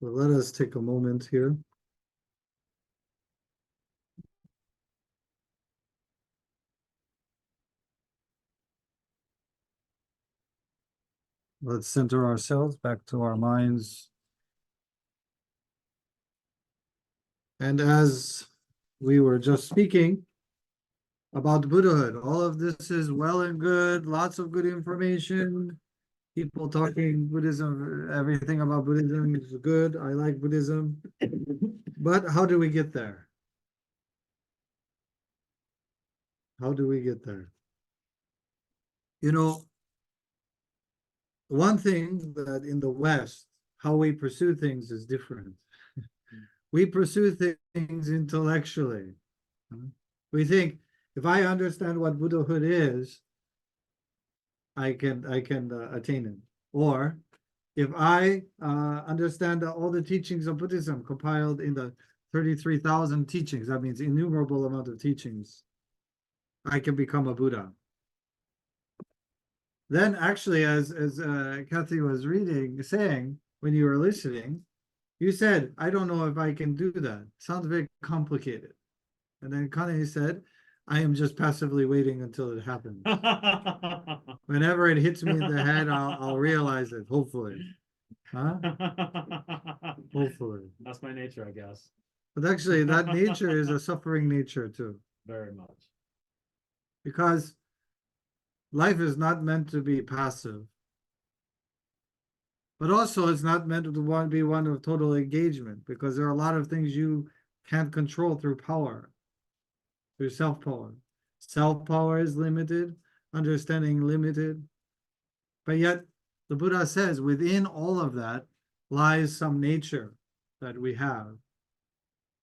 So let us take a moment here. Let's center ourselves back to our minds. And as we were just speaking about Buddhahood, all of this is well and good, lots of good information. People talking Buddhism, everything about Buddhism is good. I like Buddhism. But how do we get there? How do we get there? You know, one thing that in the West, how we pursue things is different. We pursue things intellectually. We think, if I understand what Buddhahood is, I can attain it. Or if I understand all the teachings of Buddhism compiled in the 33,000 teachings, that means innumerable amount of teachings, I can become a Buddha. Then actually, as Kathy was saying, when you were listening, you said, I don't know if I can do that. Sounds very complicated. And then Kane said, I am just passively waiting until it happens. Whenever it hits me in the head, I'll realize it, hopefully. Huh? Hopefully. That's my nature, I guess. But actually, that nature is a suffering nature too. Very much. Because life is not meant to be passive. But also, it's not meant to be one of total engagement, because there are a lot of things you can't control through power, through self-power. Self-power is limited, understanding limited. But yet, the Buddha says within all of that lies some nature that we have.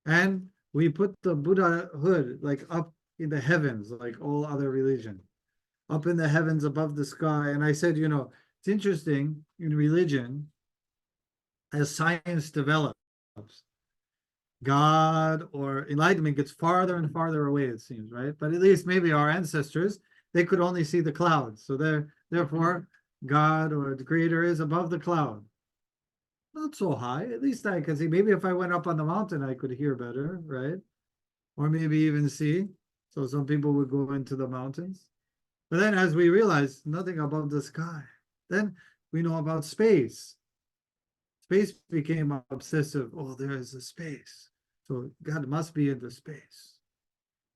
And we put the Buddhahood like up in the heavens, like all other religion, up in the heavens above the sky. And I said, you know, it's interesting in religion, as science develops, God or enlightenment gets farther and farther away, it seems, right? But at least maybe our ancestors, they could only see the clouds. So therefore, God or the creator is above the cloud. Not so high, at least I can see. Maybe if I went up on the mountain, I could hear better, right? Or maybe even see. So some people would go into the mountains. But then as we realize, nothing above the sky. Then we know about space. Space became obsessive. Oh, there is a space. So God must be in the space.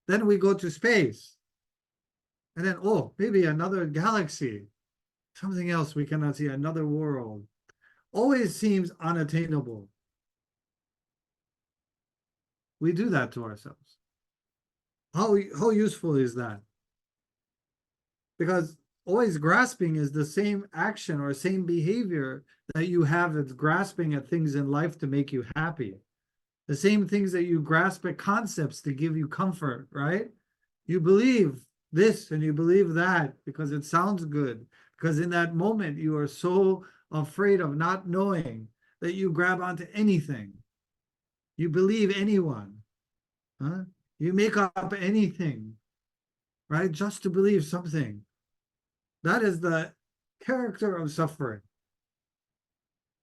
Then we go to space. And then, oh, maybe another galaxy. Something else we cannot see, another world. Always seems unattainable. We do that to ourselves. How useful is that? Because always grasping is the same action or same behavior that you have that's grasping at things in life to make you happy. The same things that you grasp at concepts to give you comfort, right? You believe this and you believe that because it sounds good. Because in that moment, you are so afraid of not knowing that you grab onto anything. You believe anyone. Huh? You make up anything, right? Just to believe something. That is the character of suffering.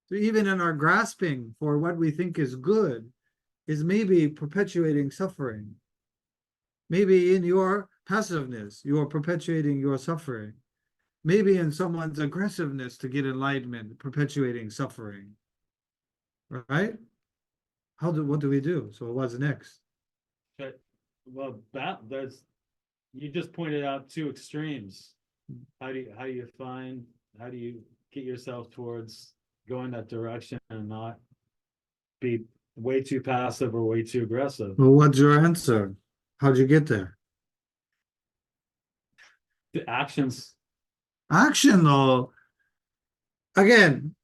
So even in our grasping for what we think is good is maybe perpetuating suffering. Maybe in your passiveness, you are perpetuating your suffering. Maybe in someone's aggressiveness to get enlightenment, perpetuating suffering. Right? What do we do? So what's next? Okay. Well, that's you just pointed out two extremes. How do you get yourself towards going that direction and not be way too passive or way too aggressive? Well, what's your answer? How'd you get there? The actions. Action, though. Again,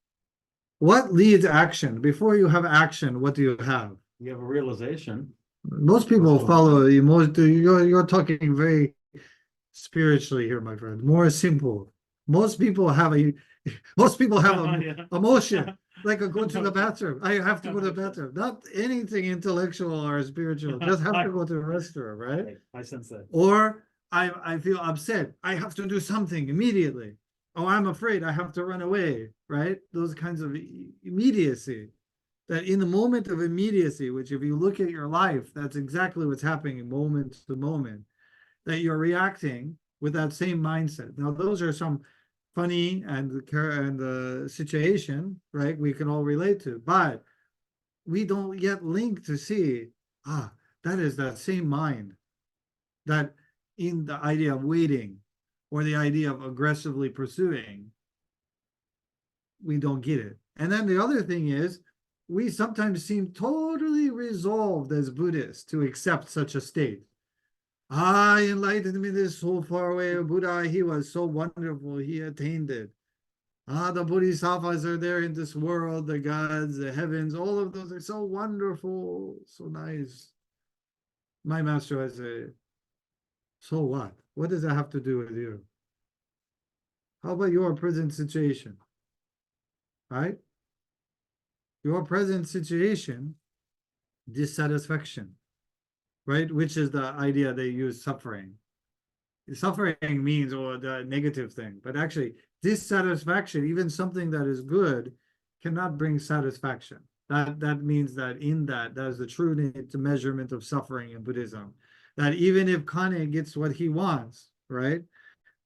what leads action? Before you have action, what do you have? You have a realization. Most people follow emotion. You're talking very spiritually here, my friend. More simple. Most people have Yeah. emotion. Like go to the bathroom. I have to go to the bathroom. Not anything intellectual or spiritual. Just have to go to the restroom, right? I sense that. Or I feel upset. I have to do something immediately. Oh, I'm afraid. I have to run away, right? Those kinds of immediacy. that in the moment of immediacy, which if you look at your life, that's exactly what's happening moment to moment, that you're reacting with that same mindset. Now, those are some funny and situation, right? We can all relate to, but we don't yet link to see, that is that same mind that in the idea of waiting or the idea of aggressively pursuing, we don't get it. And then the other thing is, we sometimes seem totally resolved as Buddhists to accept such a state. Enlightenment is so far away. Buddha, he was so wonderful. He attained it. The Bodhisattvas are there in this world, the gods, the heavens, all of those are so wonderful, so nice. My master has a, so what? What does that have to do with you? How about your present situation? Right? Your present situation, dissatisfaction, right? Which is the idea they use suffering. Suffering means or the negative thing, but actually dissatisfaction, even something that is good, cannot bring satisfaction. That means that in that is the true measurement of suffering in Buddhism. That even if Kane gets what he wants, right?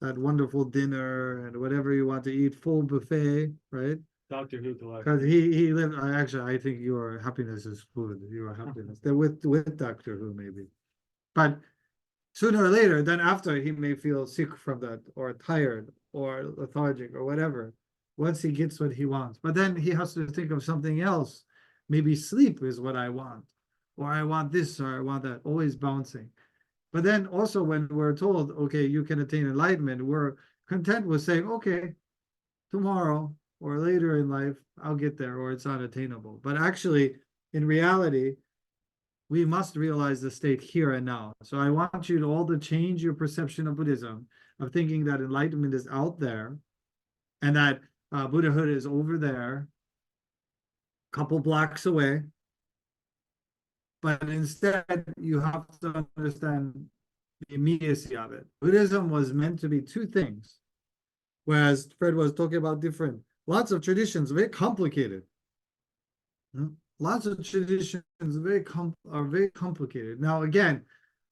That wonderful dinner and whatever you want to eat, full buffet, right? Doctor Who collection. Because he lived. Actually, I think your happiness is food. Your happiness. They're with Doctor Who maybe, but sooner or later, then after he may feel sick from that, or tired, or lethargic, or whatever. Once he gets what he wants, but then he has to think of something else. Maybe sleep is what I want, or I want this, or I want that. Always bouncing. But then also when we're told, okay, you can attain enlightenment, we're content with saying, okay, tomorrow or later in life, I'll get there, or it's unattainable. But actually, in reality, we must realize the state here and now. So I want you to all to change your perception of Buddhism, of thinking that enlightenment is out there, and that Buddhahood is over there, a couple blocks away. But instead, you have to understand the immediacy of it. Buddhism was meant to be two things, whereas Fred was talking about different. Lots of traditions, very complicated. Lots of traditions are very complicated. Now, again,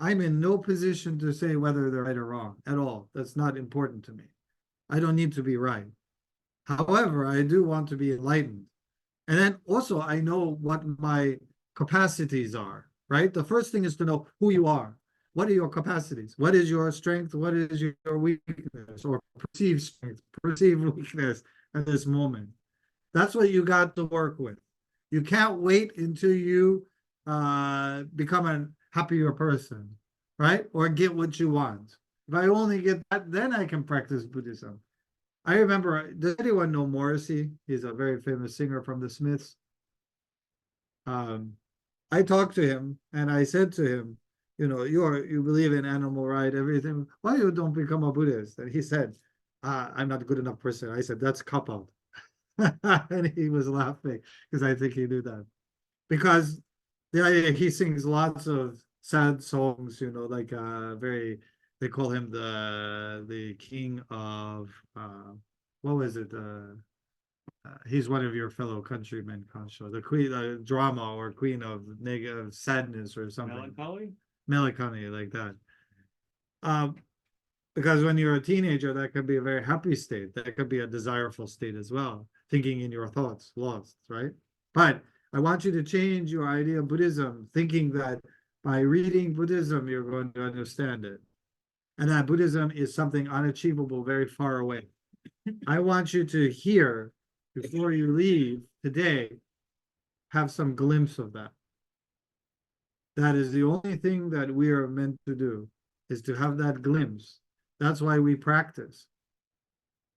I'm in no position to say whether they're right or wrong at all. That's not important to me. I don't need to be right. However, I do want to be enlightened. And then also, I know what my capacities are, right? The first thing is to know who you are. What are your capacities? What is your strength? What is your weakness or perceived strength, perceived weakness at this moment? That's what you got to work with. You can't wait until you become a happier person, right? Or get what you want. If I only get that, then I can practice Buddhism. I remember, does anyone know Morrissey? He's a very famous singer from the Smiths. I talked to him and I said to him, you believe in animal right, everything. Why you don't become a Buddhist? And he said, I'm not a good enough person. I said, that's cop out. And he was laughing because I think he knew that. Because he sings lots of sad songs, like they call him the king of what was it? He's one of your fellow countrymen, Kancho, the queen of drama or queen of negative sadness or something. Melancholy, like that. Because when you're a teenager, that could be a very happy state. That could be a desirable state as well, thinking in your thoughts, lost, right? But I want you to change your idea of Buddhism, thinking that by reading Buddhism, you're going to understand it. And that Buddhism is something unachievable, very far away. I want you to hear, before you leave today, have some glimpse of that. That is the only thing that we are meant to do, is to have that glimpse. That's why we practice,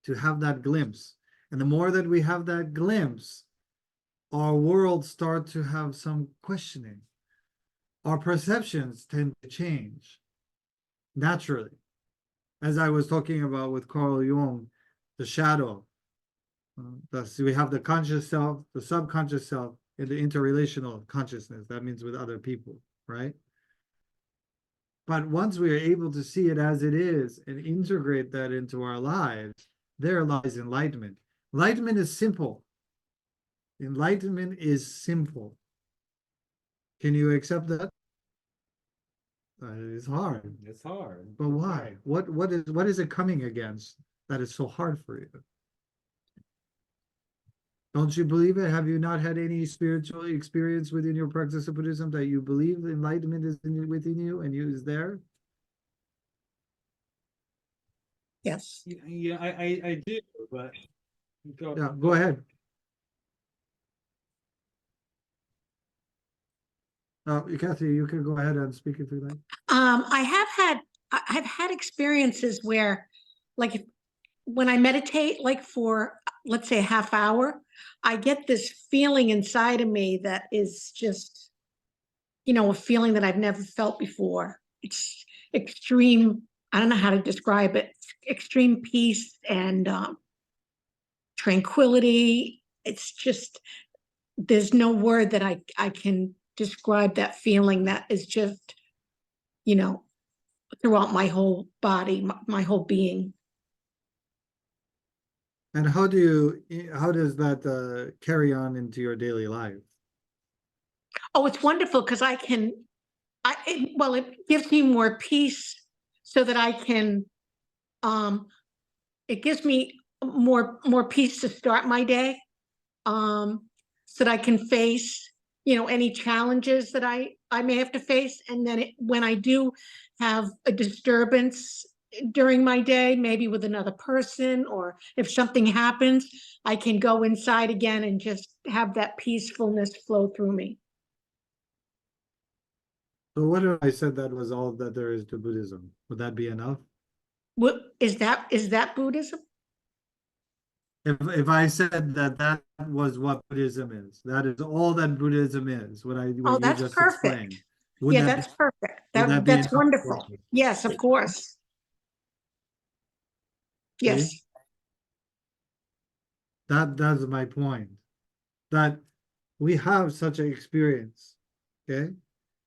to have that glimpse. And the more that we have that glimpse, our world starts to have some questioning. Our perceptions tend to change naturally. As I was talking about with Carl Jung, the shadow. We have the conscious self, the subconscious self, and the interrelational consciousness. That means with other people, right? But once we are able to see it as it is and integrate that into our lives, there lies enlightenment. Enlightenment is simple. Enlightenment is simple. Can you accept that? It's hard. It's hard. But why? What is it coming against that is so hard for you? Don't you believe it? Have you not had any spiritual experience within your practice of Buddhism that you believe enlightenment is within you and you is there? Yes. Yeah, I do, but Yeah, go ahead. Kathy, you can go ahead and speak if you like. I've had experiences where, like, when I meditate, like for, let's say, a half hour, I get this feeling inside of me that is just, a feeling that I've never felt before. It's extreme, I don't know how to describe it, extreme peace and tranquility. It's just, there's no word that I can describe that feeling that is just, throughout my whole body, my whole being. And how does that carry on into your daily life? Oh, it's wonderful because it gives me more peace so that I can, it gives me more peace to start my day, so that I can face, any challenges that I may have to face. And then when I do have a disturbance during my day, maybe with another person, or if something happens, I can go inside again and just have that peacefulness flow through me. So what if I said that was all that there is to Buddhism? Would that be enough? What is that Buddhism? If I said that was what Buddhism is, that is all that Buddhism is, what Oh, you that's just perfect. explained. Would Yeah, that that's perfect. would that be That's enough for wonderful. you? Yes, of course. Yes. See? That's my point. That we have such an experience, okay?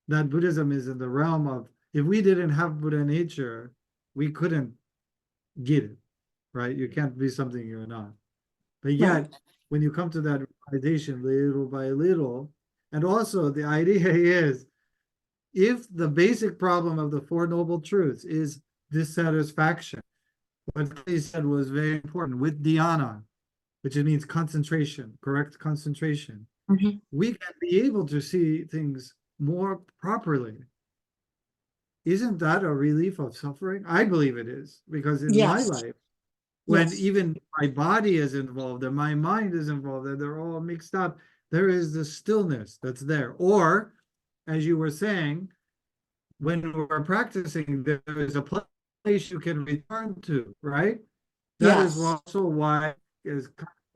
That Buddhism is in the realm of, if we didn't have Buddha nature, we couldn't get it, right? You can't be something you're not. But yet, Right. when you come to that realization little by little, and also the idea is, if the basic problem of the Four Noble Truths is dissatisfaction, what he said was very important with dhyana, which means concentration, correct concentration, Mhm. we can be able to see things more properly. Isn't that a relief of suffering? I believe it is, because in my Yes. life, when Yes. even my body is involved and my mind is involved and they're all mixed up, there is the stillness that's there. Or, as you were saying, when we're practicing, there is a place you can return to, right? That is Yes. also why, as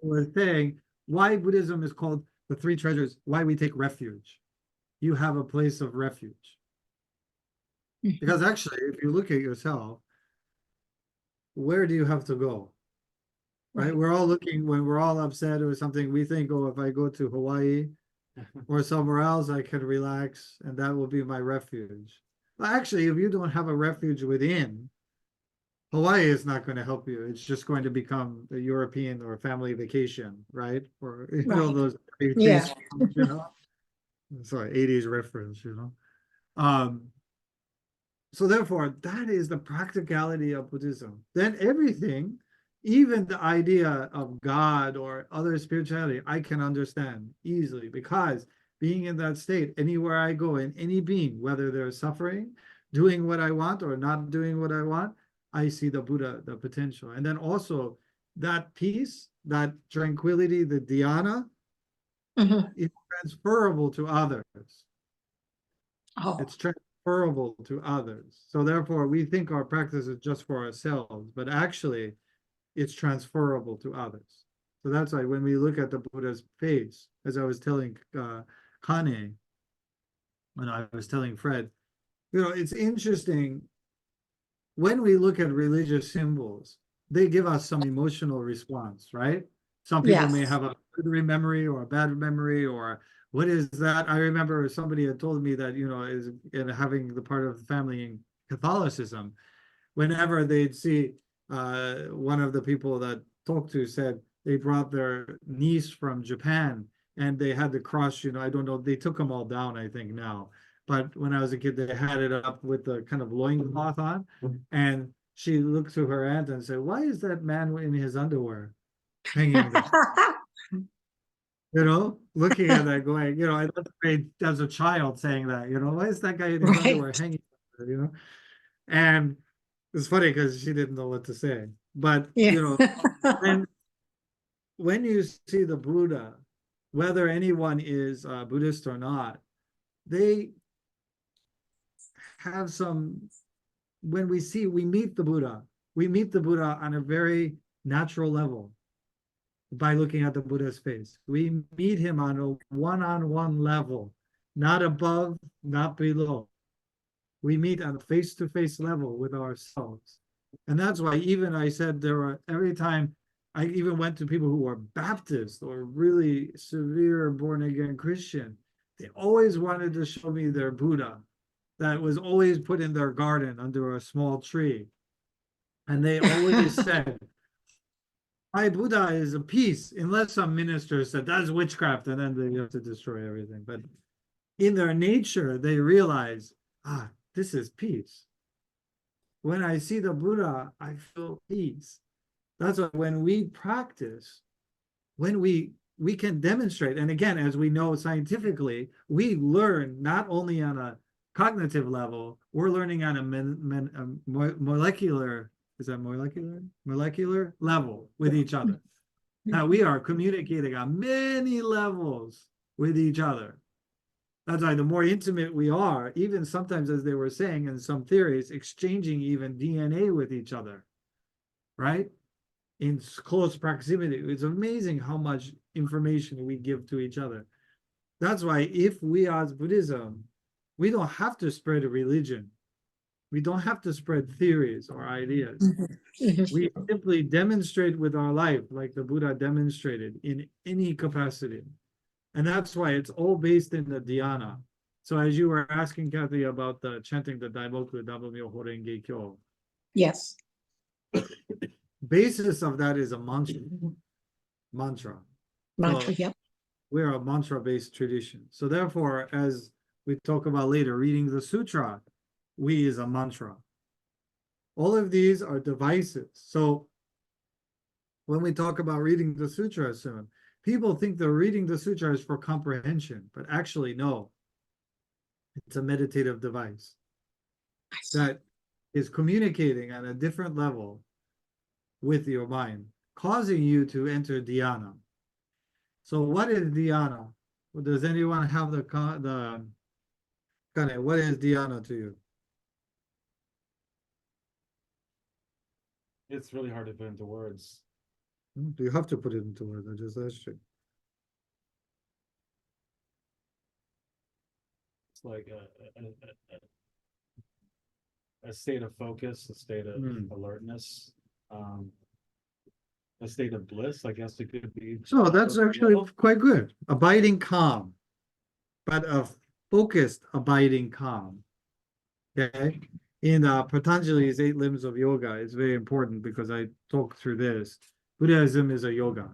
we're saying, why Buddhism is called the three treasures, why we take refuge. You have a place of refuge. Mhm. Because actually, if you look at yourself, where do you have to go? Right? Right. We're all looking, when we're all upset or something, we think, oh, if I go to Hawaii or somewhere else, I can relax and that will be my refuge. Well, actually, if you don't have a refuge within, Hawaii is not going to help you. It's just going to become a European or family vacation, right? Or Right. those Yeah. you know. Sorry, 80s reference, Um, so therefore, that is the practicality of Buddhism. Then everything, even the idea of God or other spirituality, I can understand easily, because being in that state, anywhere I go, in any being, whether they're suffering, doing what I want or not doing what I want, I see the Buddha, the potential. And then also that peace, that tranquility, the dhyana, Mhm. is transferable to others. Oh, It's transferable to others. So therefore, we think our practice is just for ourselves, but actually, it's transferable to others. So that's why when we look at the Buddha's face, as I was telling Kane, when I was telling Fred, it's interesting when we look at religious symbols, they give us some emotional response, right? Some people may yes. have a good memory or a bad memory, or what is that? I remember somebody had told me that, is in having the part of the family in Catholicism, whenever they'd see one of the people that talked to said they brought their niece from Japan and they had the cross, I don't know, they took them all down, I think now. But when I was a kid, they had it up with the kind of loincloth on, and she looked to her aunt and said, "Why is that man in his underwear hanging there?" Looking at that going, I thought great as a child saying that, why is that guy in his underwear Right. hanging there, And it's funny because she didn't know what to say. But, Yeah. when you see the Buddha, whether anyone is Buddhist or not, they have some, when we meet the Buddha, on a very natural level by looking at the Buddha's face. We meet him on a one-on-one level, not above, not below. We meet on a face-to-face level with ourselves. And that's why even I said every time I even went to people who were Baptist or really severe born-again Christian, they always wanted to show me their Buddha that was always put in their garden under a small tree. And they always said, my Buddha is a peace, unless some minister said that's witchcraft, and then they have to destroy everything. But in their nature, they realize, this is peace. When I see the Buddha, I feel peace. That's why when we practice, when we can demonstrate, and again, as we know scientifically, we learn not only on a cognitive level, we're learning on a molecular, is that molecular level with each other. Now we are communicating on many levels with each other. That's why the more intimate we are, even sometimes, as they were saying in some theories, exchanging even DNA with each other, right? In close proximity. It's amazing how much information we give to each other. That's why if we as Buddhism, we don't have to spread a religion. We don't have to spread theories or ideas. We simply demonstrate with our life, like the Buddha demonstrated in any capacity. And that's why it's all based in the dhyana. So as you were asking, Kathy, about the chanting the Daimoku Dabomyo Horenge Kyo, Yes. basis of that is a mantra. Mantra. Mantra, So yep. we're a mantra-based tradition. So therefore, as we talk about later, reading the sutra, we is a mantra. All of these are devices. So when we talk about reading the sutra soon, people think they're reading the sutra is for comprehension, but actually no. It's a meditative device that is communicating on a different level with your mind, causing you to enter dhyana. So what is dhyana? Well, does anyone have what is dhyana to you? It's really hard to put into words. Do you have to put it into words? I just asked you. It's like a state of focus, a state of alertness, a state of bliss, I guess it could be. So that's actually quite good. Abiding calm, but a focused abiding calm. Okay. In Patanjali's 8 Limbs of Yoga, it's very important because I talk through this. Buddhism is a yoga.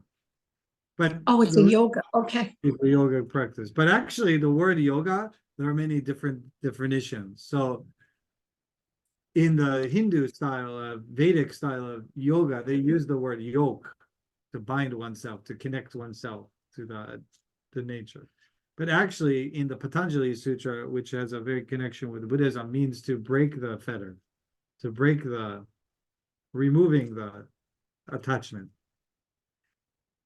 But Oh, it's a yoga. Okay. it's a yoga practice. But actually, the word yoga, there are many different definitions. So in the Hindu style, Vedic style of yoga, they use the word yoke to bind oneself, to connect oneself to the nature. But actually, in the Patanjali Sutra, which has a very connection with Buddhism, means to break the fetter, to break removing the attachment,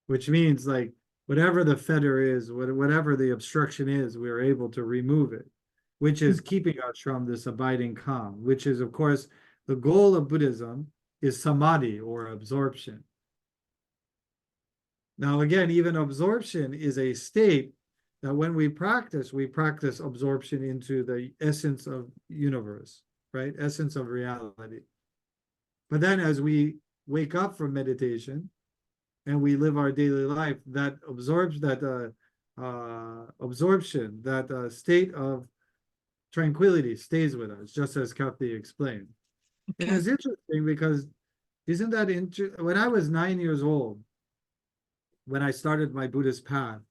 which means like whatever the fetter is, whatever the obstruction is, we're able to remove it, which is keeping us from this abiding calm, which is, of course, the goal of Buddhism is samadhi or absorption. Now, again, even absorption is a state that when we practice absorption into the essence of universe, right? Essence of reality. But then as we wake up from meditation and we live our daily life, that absorption, that state of tranquility stays with us, just as Kathy explained. Okay. And it's interesting because isn't that interesting? When I was 9 years old, when I started my Buddhist path,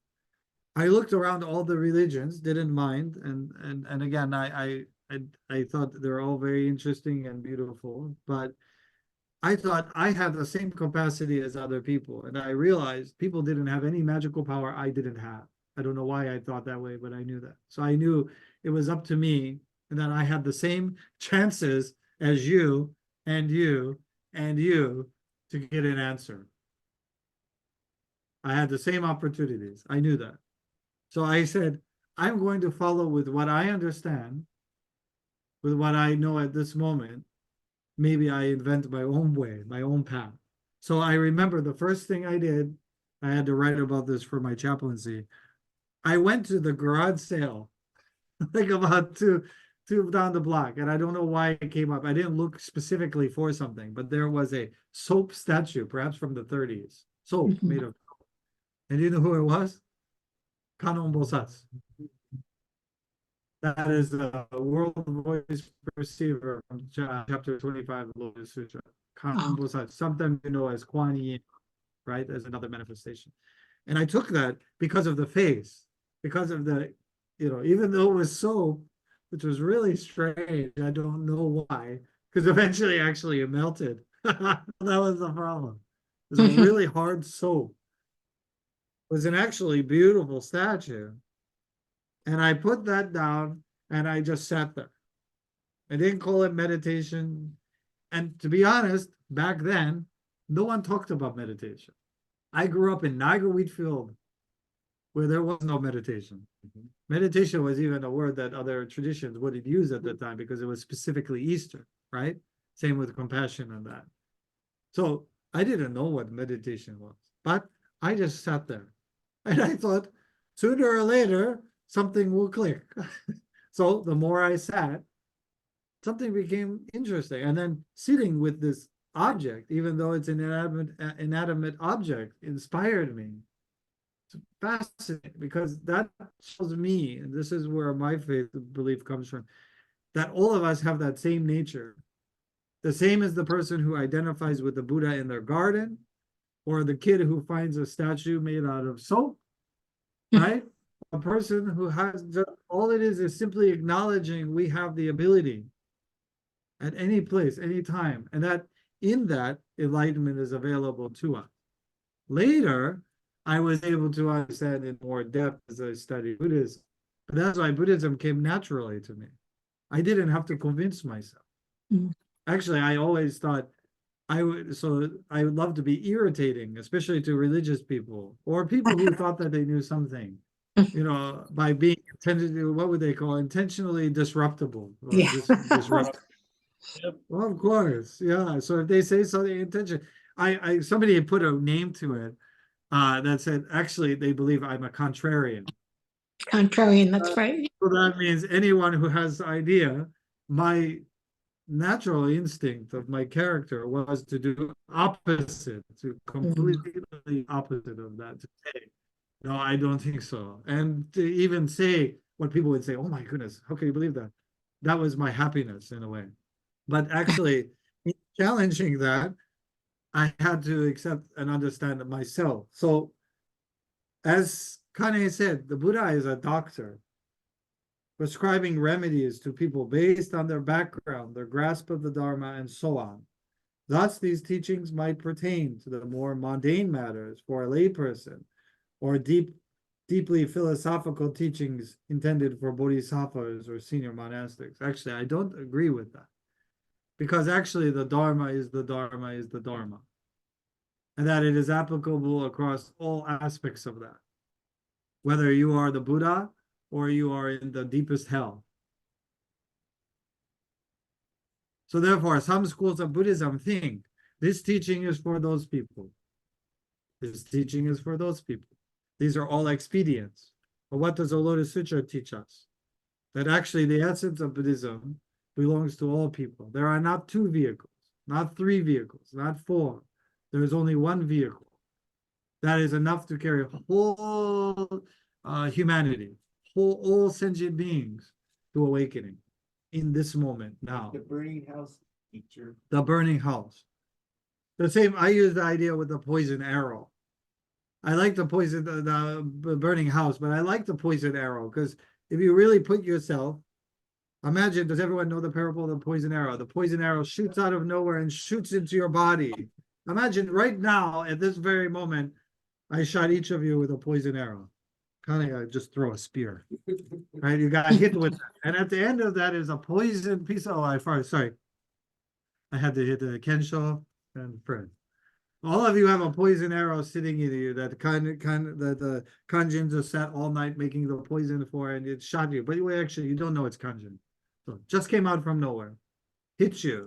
I looked around all the religions, didn't mind, and again, I thought they're all very interesting and beautiful, but I thought I had the same capacity as other people, and I realized people didn't have any magical power I didn't have. I don't know why I thought that way, but I knew that. So I knew it was up to me, and that I had the same chances as you and you and you to get an answer. I had the same opportunities. I knew that. So I said, I'm going to follow with what I understand, with what I know at this moment. Maybe I invent my own way, my own path. So I remember the first thing I did, I had to write about this for my chaplaincy. I went to the garage sale, like about two down the block, and I don't know why it came up. I didn't look specifically for something, but there was a soap statue, perhaps from the 30s, soap made of. And you know who it was? Kanon Bosatsu. That is a world voice perceiver from chapter 25 of the Lotus Sutra. Kanon Bosatsu, sometimes you know as Kuan Yin, right? As another manifestation. And I took that because of the face, because of the, even though it was soap, which was really strange. I don't know why, because eventually actually it melted. That was the problem. It was a really hard soap. It was an actually beautiful statue. And I put that down and I just sat there. I didn't call it meditation. And to be honest, back then, no one talked about meditation. I grew up in Niagara Wheatfield, where there was no meditation. Meditation was even a word that other traditions wouldn't use at the time because it was specifically Eastern, right? Same with compassion and that. So I didn't know what meditation was, but I just sat there and I thought sooner or later something will click. So the more I sat, something became interesting. And then sitting with this object, even though it's an inanimate object, inspired me. It's fascinating because that shows me, and this is where my faith belief comes from, that all of us have that same nature. The same as the person who identifies with the Buddha in their garden, or the kid who finds a statue made out of soap, right? A person who has just, all it is simply acknowledging we have the ability at any place, any time, and that in that enlightenment is available to us. Later, I was able to understand in more depth as I studied Buddhism. But that's why Buddhism came naturally to me. I didn't have to convince myself. Actually, I always thought I would love to be irritating, especially to religious people or people who thought that they knew something, by being what would they call intentionally disruptible or Yeah. disrupt. Yep. Well, of course, yeah. So if they say something intention, somebody had put a name to it that said actually they believe I'm a contrarian. Contrarian, that's right. So that means anyone who has the idea, my natural instinct of my character was to do opposite, to completely opposite of that, to say, no, I don't think so. And to even say what people would say, oh my goodness, how can you believe that? That was my happiness in a way. But actually, in challenging that, I had to accept and understand myself. So, as Kane said, the Buddha is a doctor, prescribing remedies to people based on their background, their grasp of the Dharma, and so on. Thus, these teachings might pertain to the more mundane matters for a layperson, or deeply philosophical teachings intended for bodhisattvas or senior monastics. Actually, I don't agree with that. Because actually the Dharma is the Dharma is the Dharma. And that it is applicable across all aspects of that. Whether you are the Buddha or you are in the deepest hell. So therefore, some schools of Buddhism think this teaching is for those people. This teaching is for those people. These are all expedients. But what does the Lotus Sutra teach us? That actually the essence of Buddhism belongs to all people. There are not two vehicles, not three vehicles, not four. There is only one vehicle. That is enough to carry whole humanity, all sentient beings to awakening in this moment now. The burning house teacher. The burning house. The same, I use the idea with the poison arrow. I like the poison, the burning house, but I like the poison arrow because if you really put yourself, imagine, does everyone know the parable of the poison arrow? The poison arrow shoots out of nowhere and shoots into your body. Imagine right now, at this very moment, I shot each of you with a poison arrow. Kind of just throw a spear, right? You got hit with that. And at the end of that is a poison piece. Oh, sorry. I had to hit the Kensho and Fred. All of you have a poison arrow sitting in you that the Kanjins are sat all night making the poison for, and it shot you. But actually, you don't know it's Kanjin. So just came out from nowhere, hits you.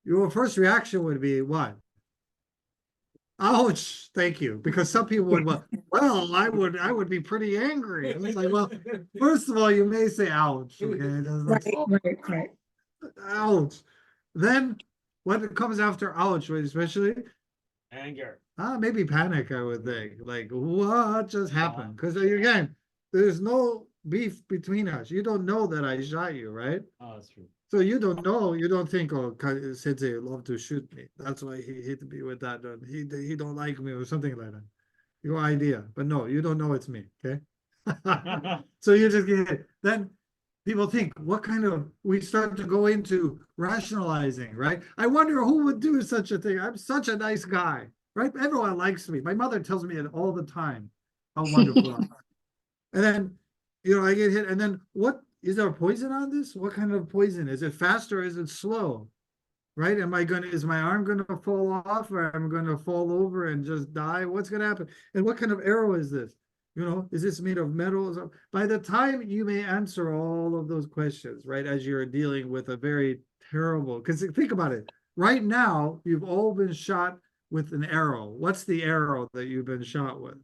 Your first reaction would be what? Ouch! Thank you, because some people would, well, I would be pretty angry. And it's like, well, first of all, you may say ouch, okay? Right. Ouch. Then what comes after ouch, especially Anger. maybe panic, I would think. Like, what just happened? Because again, there's no beef between us. You don't know that I shot you, right? Oh, that's true. So you don't know, you don't think, oh, Sensei love to shoot me. That's why he hit me with that. He don't like me or something like that. Your idea. But no, you don't know it's me, okay? So you just get it. Then people think, what kind of, we start to go into rationalizing, right? I wonder who would do such a thing. I'm such a nice guy, right? Everyone likes me. My mother tells me it all the time, how wonderful I am. And then, I get hit. And then what, is there poison on this? What kind of poison? Is it fast or is it slow? Right? Is my arm gonna fall off, or am I gonna fall over and just die? What's gonna happen? And what kind of arrow is this? Is this made of metal? By the time you may answer all of those questions, right, as you're dealing with a very terrible, because think about it, right now, you've all been shot with an arrow. What's the arrow that you've been shot with?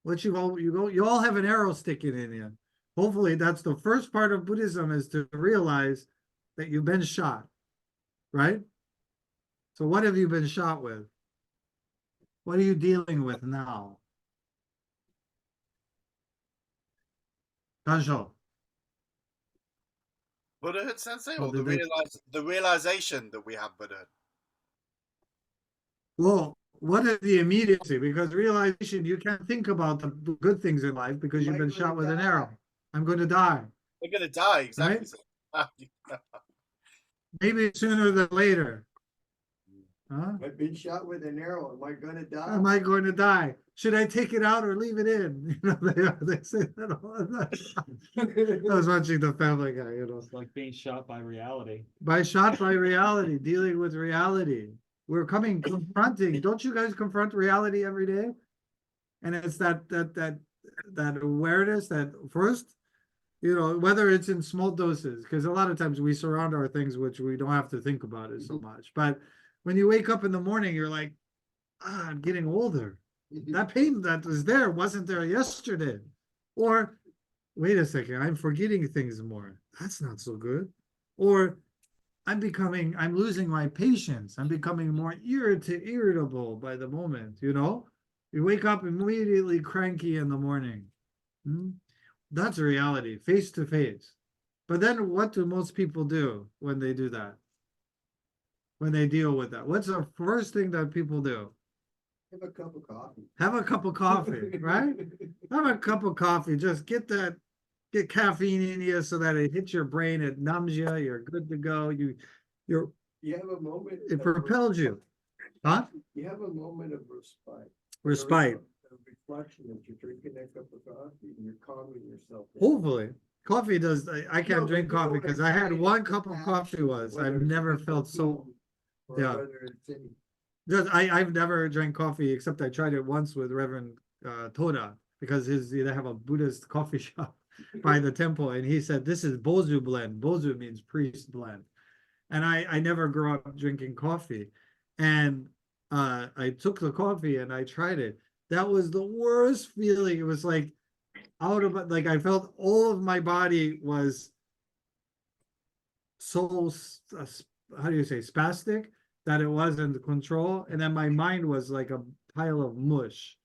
You all have an arrow sticking in you. Hopefully that's the first part of Buddhism, is to realize that you've been shot, right? So what have you been shot with? What are you dealing with now? Kanjo. Buddhahood, Sensei, Oh, or the realization that we have Buddhahood? Well, what is the immediacy? Because realization, you can't think about the good things in life because you've been shot with an arrow. I'm going to die. We're going to die, exactly. Right? Maybe sooner than later. Huh? I've been shot with an arrow. Am I gonna die? Am I going to die? Should I take it out or leave it in? They say that all the time. I was watching the Family Guy, It's like being shot by reality. Shot by reality, dealing with reality. We're confronting. Don't you guys confront reality every day? And it's that awareness that first, whether it's in small doses, because a lot of times we surround our things, which we don't have to think about it so much. But when you wake up in the morning, you're like, I'm getting older. That pain that was there wasn't there yesterday. Or, wait a second, I'm forgetting things more. That's not so good. Or, I'm losing my patience. I'm becoming more irritable by the moment, You wake up immediately cranky in the morning. That's a reality, face to face. But then what do most people do when they do that? When they deal with that? What's the first thing that people do? Have a cup of coffee. Have a cup of coffee, right? Have a cup of coffee. Just get caffeine in you so that it hits your brain, it numbs you, you're good to go. You have a moment. It propels you. Huh? You have a moment of respite. Respite. A reflection that you're drinking that cup of coffee and you're calming yourself down. Hopefully. Coffee does, I can't drink coffee because I had one cup of coffee I've never felt so, yeah. I've never drank coffee except I tried it once with Reverend Toda, because they have a Buddhist coffee shop by the temple, and he said, this is Bozu blend. Bozu means priest blend. And I never grew up drinking coffee. And I took the coffee and I tried it. That was the worst feeling. It was like I felt all of my body was so, how do you say, spastic, that it wasn't control. And then my mind was like a pile of mush.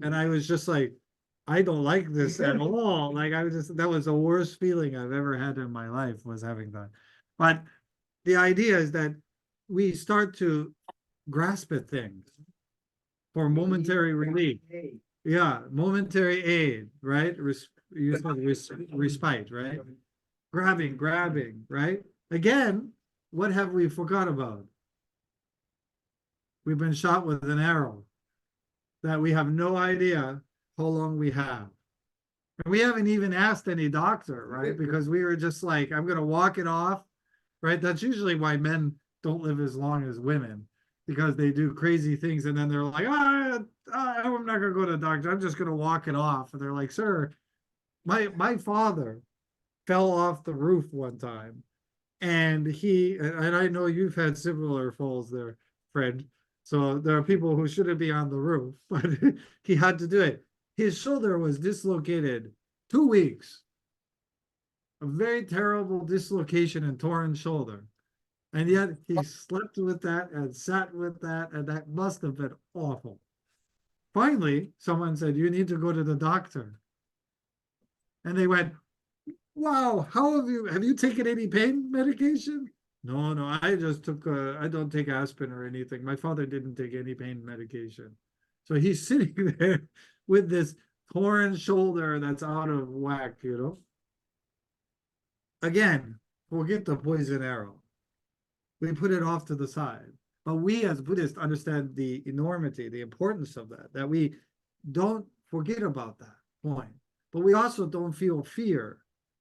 And I was just like, I don't like this at all. That was the worst feeling I've ever had in my life, was having that. But the idea is that we start to grasp at things for momentary relief. Hey, Yeah, momentary aid, right? You said respite, right? Grabbing, right? Again, what have we forgot about? We've been shot with an arrow that we have no idea how long we have. And we haven't even asked any doctor, right? Because we were just like, I'm going to walk it off, right? That's usually why men don't live as long as women, because they do crazy things and then they're like, I'm not going to go to the doctor. I'm just going to walk it off. And they're like, sir, my father fell off the roof one time, and I know you've had similar falls there, Fred. So there are people who shouldn't be on the roof, but he had to do it. His shoulder was dislocated 2 weeks. A very terrible dislocation and torn shoulder. And yet he slept with that and sat with that, and that must have been awful. Finally, someone said, you need to go to the doctor. And they went, wow, have you taken any pain medication? No, I just took, I don't take aspirin or anything. My father didn't take any pain medication. So he's sitting there with this torn shoulder that's out of whack, Again, forget the poison arrow. We put it off to the side. But we as Buddhists understand the enormity, the importance of that we don't forget about that point. But we also don't feel fear.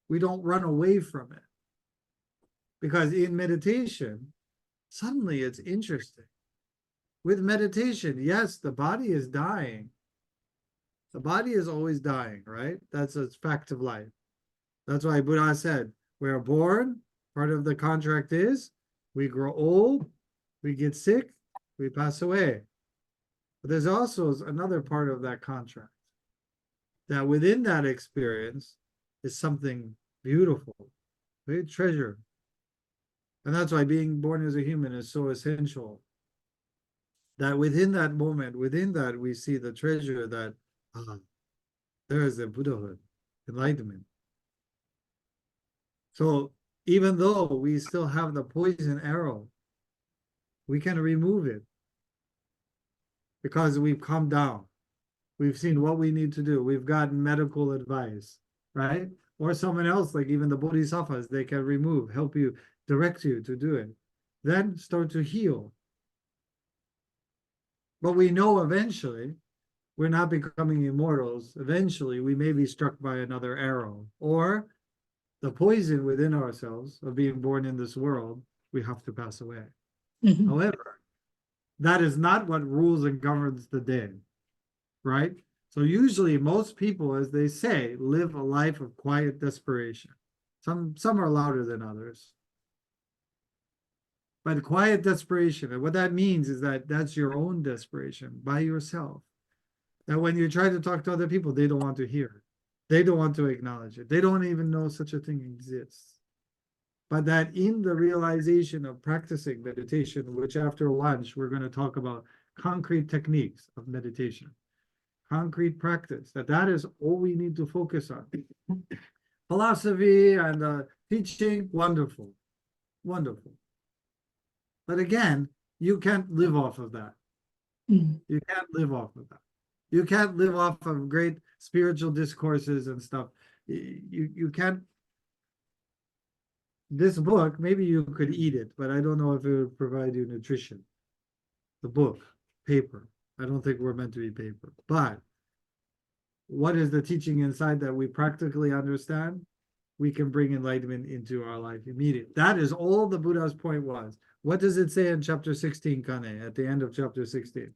We don't run away from it. Because in meditation, suddenly it's interesting. With meditation, yes, the body is dying. The body is always dying, right? That's a fact of life. That's why Buddha said, we are born, part of the contract is, we grow old, we get sick, we pass away. But there's also another part of that contract, that within that experience is something beautiful, great treasure. And that's why being born as a human is so essential. That within that moment, within that, we see the treasure that there is a Buddhahood, enlightenment. So even though we still have the poison arrow, we can remove it because we've come down. We've seen what we need to do. We've gotten medical advice, right? Or someone else, like even the bodhisattvas, they can remove, help you, direct you to do it. Then start to heal. But we know eventually we're not becoming immortals. Eventually we may be struck by another arrow, or the poison within ourselves of being born in this world, we have to pass away. Mhm. However, that is not what rules and governs the day, right? So usually most people, as they say, live a life of quiet desperation. Some are louder than others. But quiet desperation, and what that means is that that's your own desperation by yourself. That when you try to talk to other people, they don't want to hear it. They don't want to acknowledge it. They don't even know such a thing exists. But that in the realization of practicing meditation, which after lunch, we're going to talk about concrete techniques of meditation, concrete practice, that is all we need to focus on. Philosophy and teaching, wonderful, wonderful. But again, you can't live off of that. Mhm. You can't live off of that. You can't live off of great spiritual discourses and stuff. You can't. This book, maybe you could eat it, but I don't know if it would provide you nutrition. The book, paper. I don't think we're meant to eat paper. But what is the teaching inside that we practically understand? We can bring enlightenment into our life immediately. That is all the Buddha's point was. What does it say in chapter 16, Kane, at the end of chapter 16?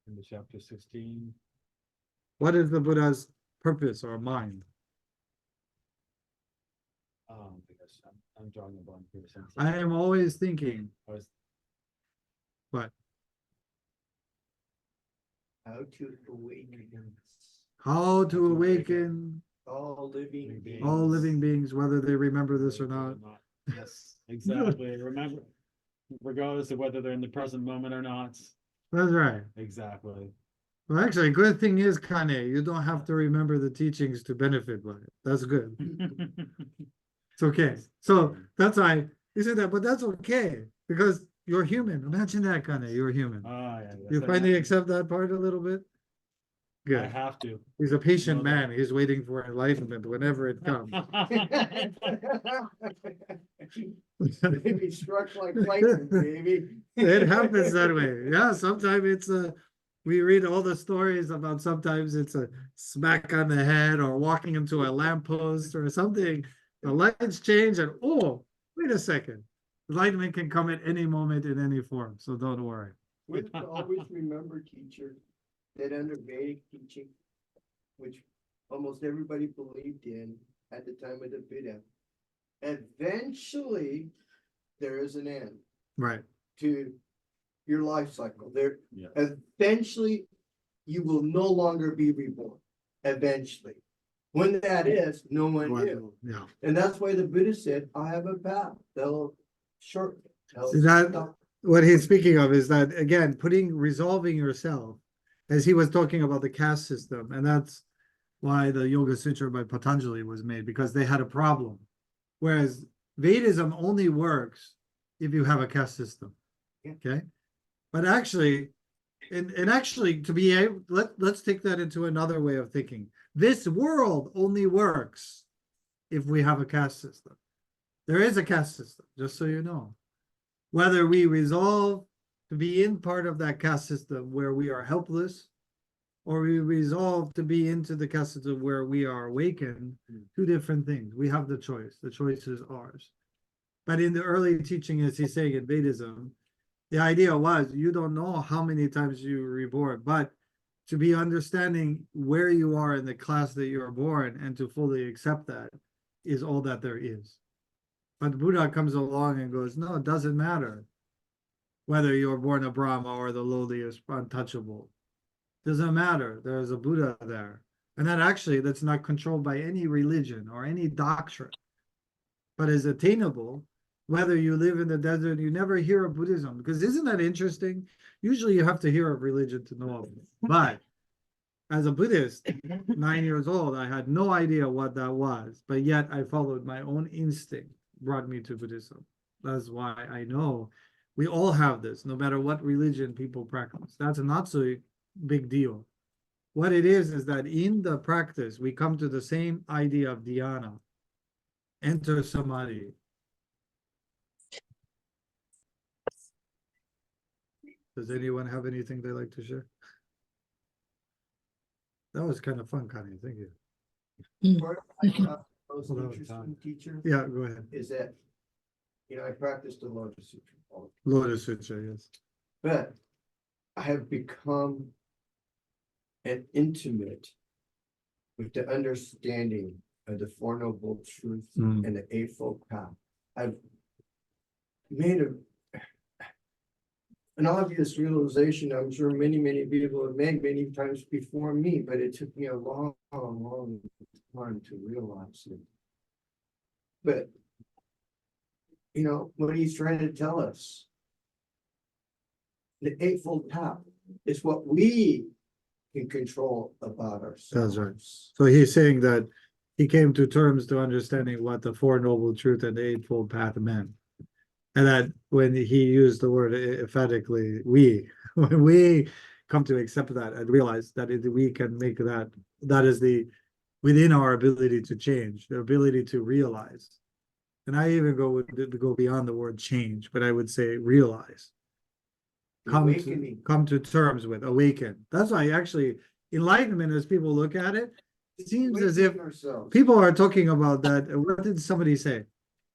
In the chapter 16. What is the Buddha's purpose or mind? Because I'm drawing a blank here. Since I am always thinking, I was what? How to awaken How to awaken all living beings. all living beings, whether they remember this or not. Yes, exactly. Remember, regardless of whether they're in the present moment or not. That's right. Exactly. Well, actually, good thing is, Kane, you don't have to remember the teachings to benefit by it. That's good. It's okay. So that's why he said that, but that's okay because you're human. Imagine that, kind of, you're human. Ah, yeah, You yes, finally accept that part a little bit? I Good. have to. He's a patient Know that. man. He's waiting for enlightenment whenever it comes. Maybe struck like lightning, baby. It happens that way. Yeah, sometimes it's we read all the stories about sometimes it's a smack on the head or walking into a lamppost or something. The lights change and oh, wait a second. Enlightenment can come at any moment in any form, so don't worry. We have to always remember, teacher, that under Vedic teaching, which almost everybody believed in at the time of the Buddha, eventually there is an end Right. to your life cycle. There, Yeah. eventually you will no longer be reborn. Eventually. When that is, no one knew. Yeah. And that's why the Buddha said, I have a path that'll shorten. See, that- What he's speaking of is that, again, resolving yourself, as he was talking about the caste system, and that's why the Yoga Sutra by Patanjali was made, because they had a problem. Whereas Vedism only works if you have a caste system. Yeah. Okay. But actually, and actually to be able, let's take that into another way of thinking. This world only works if we have a caste system. There is a caste system, just so you know. Whether we resolve to be in part of that caste system where we are helpless, or we resolve to be into the caste system where we are awakened, two different things. We have the choice. The choice is ours. But in the early teaching, as he's saying in Vedism, the idea was you don't know how many times you were reborn, but to be understanding where you are in the class that you are born and to fully accept that is all that there is. But Buddha comes along and goes, no, it doesn't matter whether you're born a Brahma or the lowliest untouchable. Doesn't matter. There's a Buddha there. And that actually, that's not controlled by any religion or any doctrine, but is attainable. Whether you live in the desert, you never hear of Buddhism, because isn't that interesting? Usually you have to hear of religion to know of it. But as a Buddhist, 9 years old, I had no idea what that was, but yet I followed my own instinct, brought me to Buddhism. That's why I know we all have this, no matter what religion people practice. That's not so big deal. What it is that in the practice, we come to the same idea of dhyana, enter samadhi. Does anyone have anything they'd like to share? That was kind of fun, Connie. Thank you. Part I thought most Hold on, interesting, Tom. teacher, Yeah, go ahead. is that, I practiced the Lotus Sutra, all Lotus Sutra, yes. but I have become an intimate with the understanding of the Four Noble Truths Mm. and the Eightfold Path. I've made an obvious realization I'm sure many people have made many times before me, but it took me a long time to realize it. But, what he's trying to tell us, the Eightfold Path is what we can control about ourselves. That's right. So he's saying that he came to terms to understanding what the Four Noble Truth and the Eightfold Path meant. And that when he used the word emphatically, when we come to accept that and realize that we can make that is within our ability to change, the ability to realize. And I even go beyond the word change, but I would say realize. Awakening. Come to terms with, awaken. That's why actually enlightenment, as people look at it, it seems as if Awakening ourselves. people are talking about that. What did somebody say?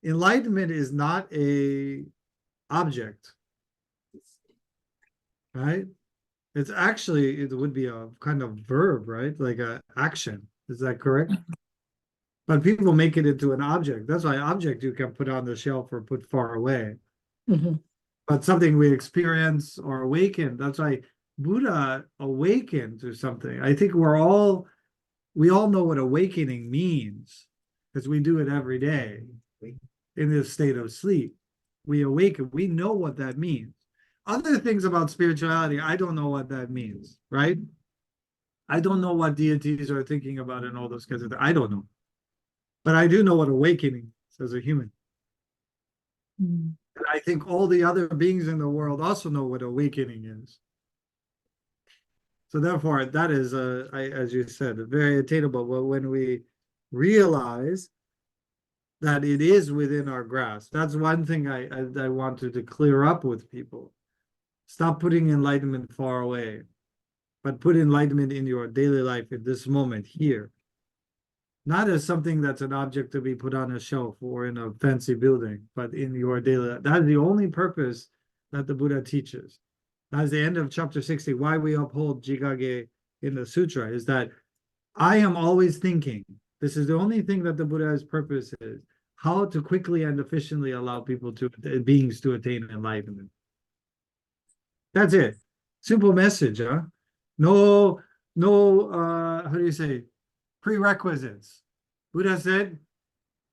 Enlightenment is not a object, right? It's actually, it would be a kind of verb, right? Like a action. Is that correct? But people make it into an object. That's why object you can put on the shelf or put far away. Mhm. But something we experience or awaken. That's why Buddha awakened to something. I think we all know what awakening means because we do it every day in this state of sleep. We awaken. We know what that means. Other things about spirituality, I don't know what that means, right? I don't know what deities are thinking about and all those kinds of things. I don't know. But I do know what awakening is as a human. Mm. And I think all the other beings in the world also know what awakening is. So therefore, that is, as you said, very attainable. But when we realize that it is within our grasp, that's one thing I wanted to clear up with people. Stop putting enlightenment far away, but put enlightenment in your daily life at this moment here. Not as something that's an object to be put on a shelf or in a fancy building, but in your daily life. That is the only purpose that the Buddha teaches. That's the end of chapter 60. Why we uphold Jigage in the sutra is that I am always thinking. This is the only thing that the Buddha's purpose is, how to quickly and efficiently allow people to, beings to attain enlightenment. That's it. Simple message, huh? No, how do you say, prerequisites. Buddha said,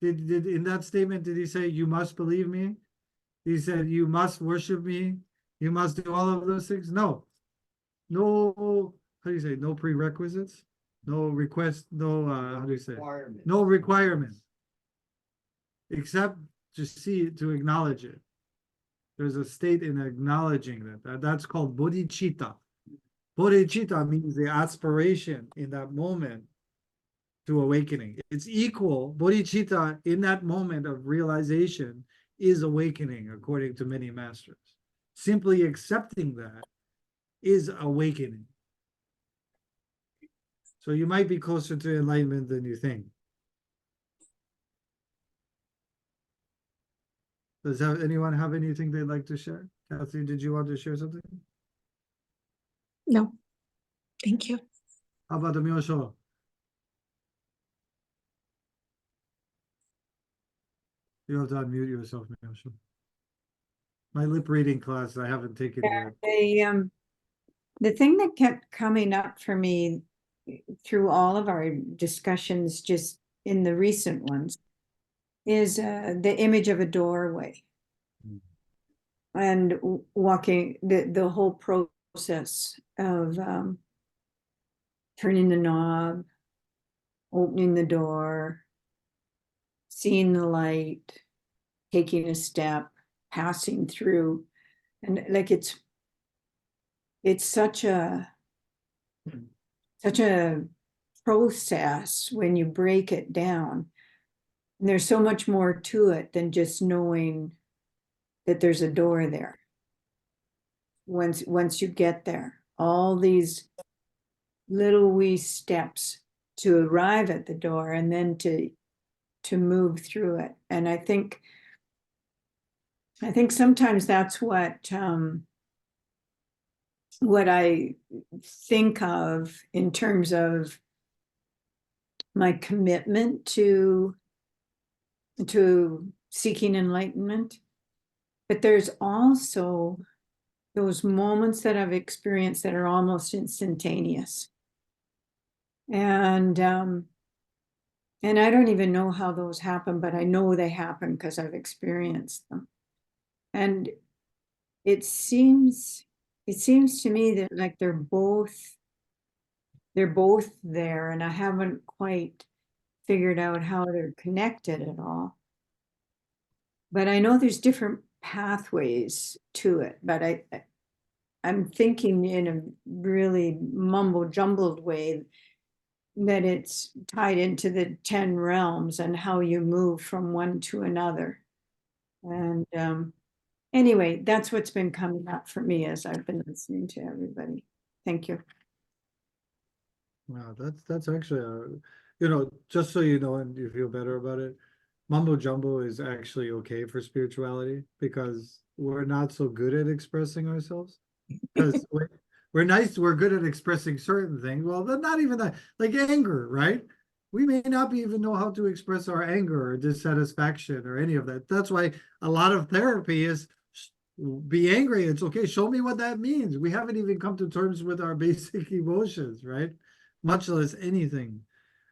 did in that statement, did he say, you must believe me? He said, you must worship me. You must do all of those things. No, how do you say, no prerequisites, no request, no, how do you say, no requirement, except to see, to acknowledge it. There's a state in acknowledging that. That's called bodhicitta. Bodhicitta means the aspiration in that moment to awakening. It's equal. Bodhicitta in that moment of realization is awakening, according to many masters. Simply accepting that is awakening. So you might be closer to enlightenment than you think. Does anyone have anything they'd like to share? Kathy, did you want to share something? No, thank you. How about the Myosho? You have to unmute yourself, Myosho. My lip reading class, I haven't taken yet. The thing that kept coming up for me through all of our discussions, just in the recent ones, is the image of a doorway. And walking, the whole process of turning the knob, opening the door, seeing the light, taking a step, passing through. And like it's such a process when you break it down. And there's so much more to it than just knowing that there's a door there. Once you get there, all these little wee steps to arrive at the door and then to move through it. And I think sometimes that's what I think of in terms of my commitment to seeking enlightenment. But there's also those moments that I've experienced that are almost instantaneous. And I don't even know how those happen, but I know they happen because I've experienced them. And it seems to me that like they're both there, and I haven't quite figured out how they're connected at all. But I know there's different pathways to it, but I'm thinking in a really mumble-jumbled way that it's tied into the 10 realms and how you move from one to another. And anyway, that's what's been coming up for me as I've been listening to everybody. Thank you. Wow, that's actually just so you know and you feel better about it, mumbo jumbo is actually okay for spirituality because we're not so good at expressing ourselves. Because we're good at expressing certain things. Well, but not even that, like anger, right? We may not even know how to express our anger or dissatisfaction or any of that. That's why a lot of therapy is be angry. It's okay. Show me what that means. We haven't even come to terms with our basic emotions, right? Much less anything.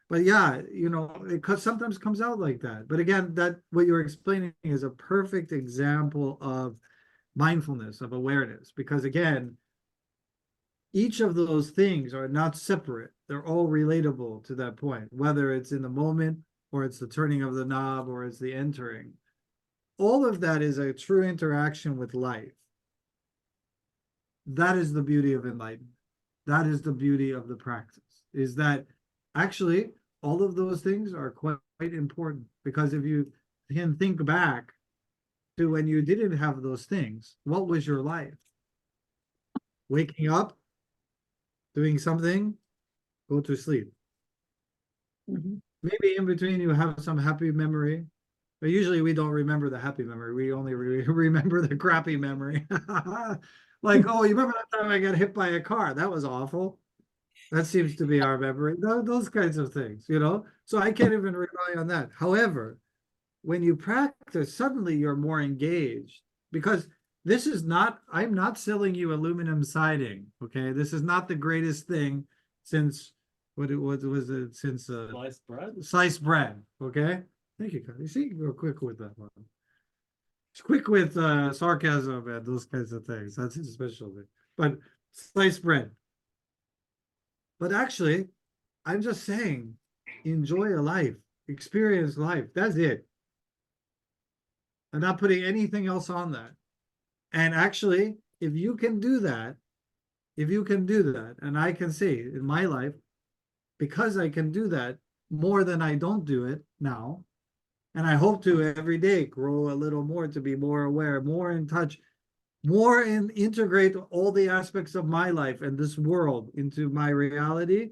But yeah, it sometimes comes out like that. But again, that what you're explaining is a perfect example of mindfulness, of awareness, because again, each of those things are not separate. They're all relatable to that point, whether it's in the moment or it's the turning of the knob or it's the entering. all of that is a true interaction with life. That is the beauty of enlightenment. That is the beauty of the practice, is that actually all of those things are quite important, because if you can think back to when you didn't have those things, what was your life? Waking up, doing something, go to sleep. Mhm. Maybe in between you have some happy memory, but usually we don't remember the happy memory. We only remember the crappy memory. Like, oh, you remember that time I got hit by a car? That was awful. That seems to be our memory. Those kinds of things, you know? So I can't even rely on that. However, when you practice, suddenly you're more engaged, because this is not, I'm not selling you aluminum siding, okay? This is not the greatest thing since, what was it, since Sliced bread? sliced bread, okay? Thank you, you see, you're quick with that one. It's quick with sarcasm and those kinds of things. That's his specialty. But sliced bread. But actually, I'm just saying, enjoy a life, experience life. That's it. I'm not putting anything else on that. And actually, if you can do that, and I can see in my life, because I can do that more than I don't do it now, and I hope to every day grow a little more, to be more aware, more in touch, more in integrate all the aspects of my life and this world into my reality.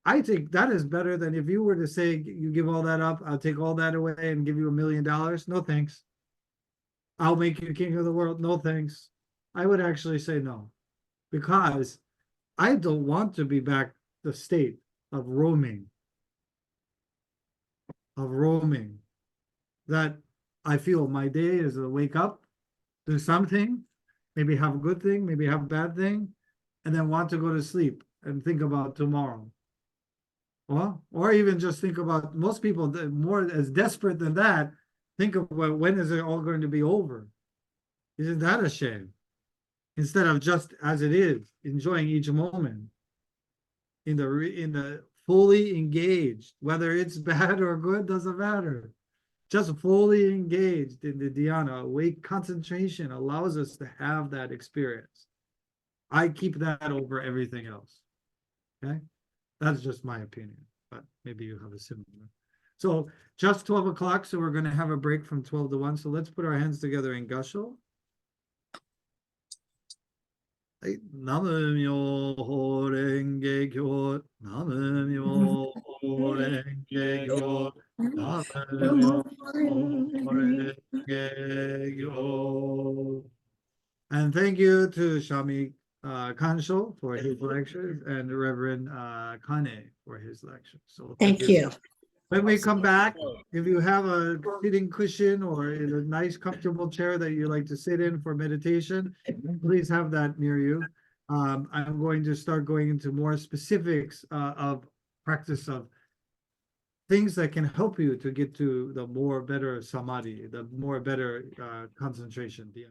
I think that is better than if you were to say, you give all that up, I'll take all that away and give you $1 million. No, thanks. I'll make you king of the world. No, thanks. I would actually say no, because I don't want to be back the state of roaming, that I feel my day is to wake up, do something, maybe have a good thing, maybe have a bad thing, and then want to go to sleep and think about tomorrow. Well, or even just think about, most people more as desperate than that, think of, well, when is it all going to be over? Isn't that a shame? Instead of just as it is, enjoying each moment in the fully engaged, whether it's bad or good, doesn't matter. Just fully engaged in the dhyana, awake concentration allows us to have that experience. I keep that over everything else. Okay, that's just my opinion, but maybe you have a similar. So just 12 o'clock, so we're going to have a break from 12 to 1. So let's put our hands together in Gasho. Namyo Renge Kyo, Namyo Renge Kyo, Namyo Renge Kyo. And thank you to Shami Kansho for his lectures, and Reverend Kane for his lectures. So Thank you. when we come back, if you have a sitting cushion or in a nice comfortable chair that you like to sit in for meditation, please have that near you. I'm going to start going into more specifics of practice of things that can help you to get to the more better samadhi, the more better concentration. Yeah.